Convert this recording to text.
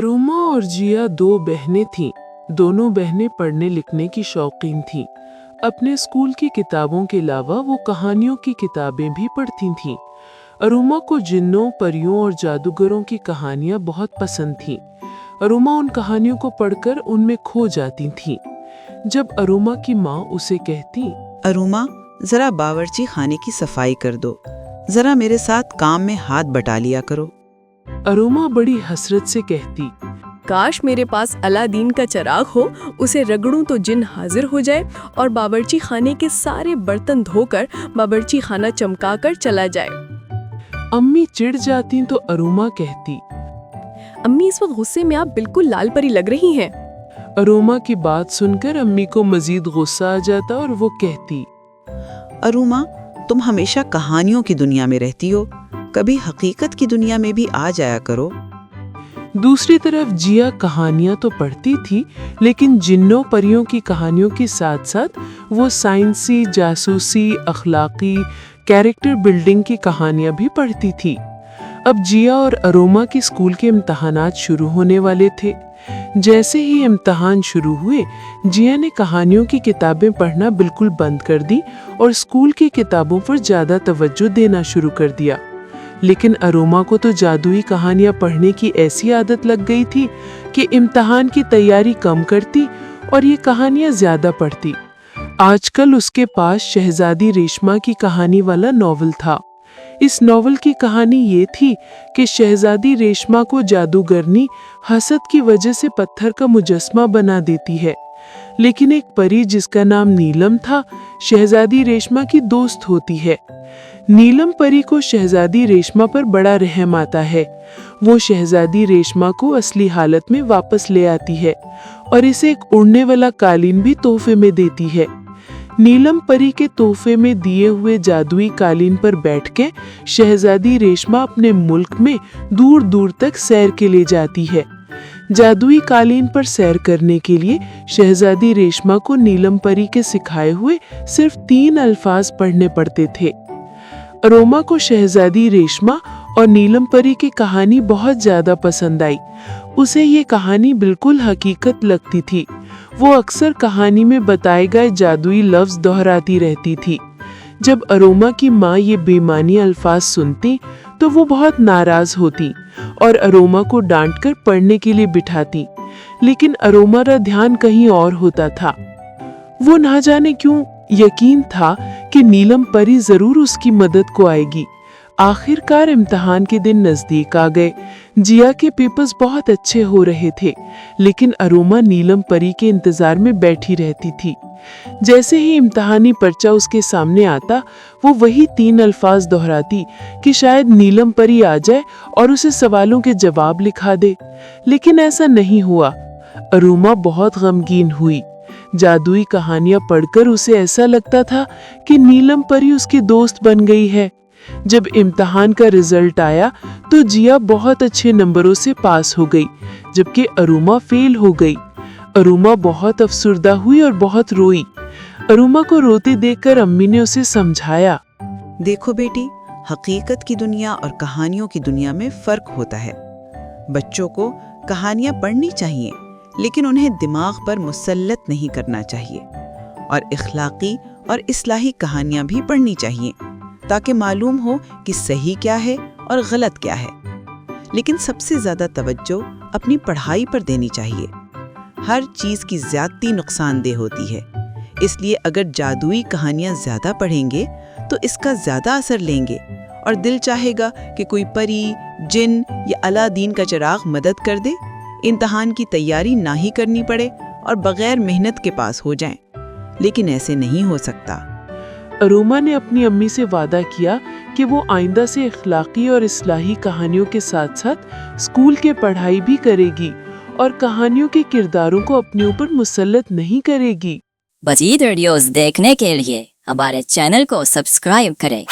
अरुमा और जिया दो बहनें थीं। दोनों बहनें पढ़ने लिखने की शौकीन थीं। अपने स्कूल की किताबों के अलावा वो कहानियों की किताबें भी पढ़ती थीं। अरुमा को जिन्नों, परियों और जादूगरों की कहानियां बहुत पसंद थीं। अरुमा उन कहानियों को पढ़कर उनमें खो जाती थीं। जब अरुमा की माँ उसे कहती, अरुमा, जरा बावर्ची खाने की सफाई कर दो, जरा मेरे साथ काम में हाथ बटा लिया करो। अरुमा बड़ी हसरत से कहती, काश मेरे पास अलादीन का चिराग हो, उसे रगड़ूं तो जिन हाजिर हो जाए और बावर्ची खाने के सारे बर्तन धोकर बावर्ची खाना चमकाकर चला जाए। अम्मी चिढ़ जाती तो अरुमा कहती, अम्मी इस वक्त गुस्से में आप बिल्कुल लाल परी लग रही हैं। अरुमा की बात सुनकर अम्मी को मजीद गुस्सा आ जाता और वो कहती, अरुमा, तुम हमेशा कहानियों की दुनिया में रहती हो, कभी हकीकत की दुनिया में भी आ जाया करो। दूसरी तरफ जिया कहानियां तो पढ़ती थी, लेकिन जिन्नों परियों की कहानियों के साथ साथ वो साइंसी, जासूसी, अखलाकी, कैरेक्टर बिल्डिंग की कहानियां भी पढ़ती थी। अब जिया और अरुमा की स्कूल के इम्तहानात शुरू होने वाले थे। जैसे ही इम्तहान शुरू हुए, जिया ने कहानियों की किताबें पढ़ना बिल्कुल बंद कर दी और स्कूल की किताबों पर ज्यादा तवज्जो देना शुरू कर दिया। लेकिन अरुमा को तो जादुई कहानियां पढ़ने की ऐसी आदत लग गई थी कि इम्तहान की तैयारी कम करती और ये कहानियां ज्यादा पढ़ती। आजकल उसके पास शहजादी रेशमा की कहानी वाला नॉवल था। इस नॉवल की कहानी ये थी कि शहजादी रेशमा को जादूगरनी हसद की वजह से पत्थर का मुजस्मा बना देती है। लेकिन एक परी जिसका नाम नीलम था, शहजादी रेशमा की दोस्त होती है। नीलम परी को शहजादी रेशमा पर बड़ा रहम आता है। वो शहजादी रेशमा को असली हालत में वापस ले आती है और इसे एक उड़ने वाला कालीन भी तोहफे में देती है। नीलम परी के तोहफे में दिए हुए जादुई कालीन पर बैठ के शहजादी रेशमा अपने मुल्क में दूर दूर तक सैर के लिए जाती है। जादुई कालीन पर सैर करने के लिए शहजादी रेशमा को नीलम परी के सिखाए हुए सिर्फ 3 अल्फाज पढ़ने पड़ते थे। अरुमा को शहजादी रेशमा और नीलम परी की कहानी बहुत ज्यादा पसंद आई। उसे ये कहानी बिल्कुल हकीकत लगती थी। वो अक्सर कहानी में बताए गए जादुई लफ्ज दोहराती रहती थी। जब अरुमा की माँ ये बेमानी अल्फाज सुनती तो वो बहुत नाराज होती और अरुमा को डांटकर पढ़ने के लिए बिठाती। लेकिन अरुमा का ध्यान कहीं और होता था। वो ना जाने क्यों यकीन था कि नीलम परी जरूर उसकी मदद को आएगी। आखिरकार इम्तिहान के दिन नजदीक आ गए। जिया के पेपर्स बहुत अच्छे हो रहे थे, लेकिन अरुमा नीलम परी के इंतजार में बैठी रहती थी। जैसे ही इम्तिहानी पर्चा उसके सामने आता, वो वही 3 अल्फाज दोहराती कि शायद नीलम परी आ जाए और उसे सवालों के जवाब लिखा दे। लेकिन ऐसा नहीं हुआ। अरुमा बहुत गमगीन हुई। जादुई कहानियां पढ़कर उसे ऐसा लगता था कि नीलम परी उसकी दोस्त बन गई है। जब इम्तिहान का रिजल्ट आया तो जिया बहुत अच्छे नंबरों से पास हो गई, जबकि अरुमा फेल हो गई। अरुमा बहुत अफसुर्दा हुई और बहुत रोई। अरुमा को रोते देखकर अम्मी ने उसे समझाया, देखो बेटी, हकीकत की दुनिया और कहानियों की दुनिया में फर्क होता है। बच्चों को कहानियां पढ़नी चाहिए, लेकिन उन्हें दिमाग पर मुसल्लत नहीं करना चाहिए। और इखलाकी और इस्लाही कहानियां भी पढ़नी चाहिए, ताकि मालूम हो कि सही क्या है और गलत क्या है। लेकिन सबसे ज्यादा तवज्जो अपनी पढ़ाई पर देनी चाहिए। हर चीज की ज्यादती नुकसानदेह होती है, इसलिए अगर जादुई कहानियां ज्यादा पढ़ेंगे तो इसका ज्यादा असर लेंगे और दिल चाहेगा कि कोई परी, जिन या अलादीन का चिराग मदद कर दे, इम्तिहान की तैयारी ना ही करनी पड़े और बगैर मेहनत के पास हो जाएं। लेकिन ऐसे नहीं हो सकता। अरुमा ने अपनी अम्मी से वादा किया कि वो आइंदा से इखलाकी और इस्लाही कहानियों के साथ साथ स्कूल के पढ़ाई भी करेगी और कहानियों के किरदारों को अपने ऊपर मुसल्लत नहीं करेगी। मज़ीद वीडियोस देखने के लिए हमारे चैनल को सब्सक्राइब करें।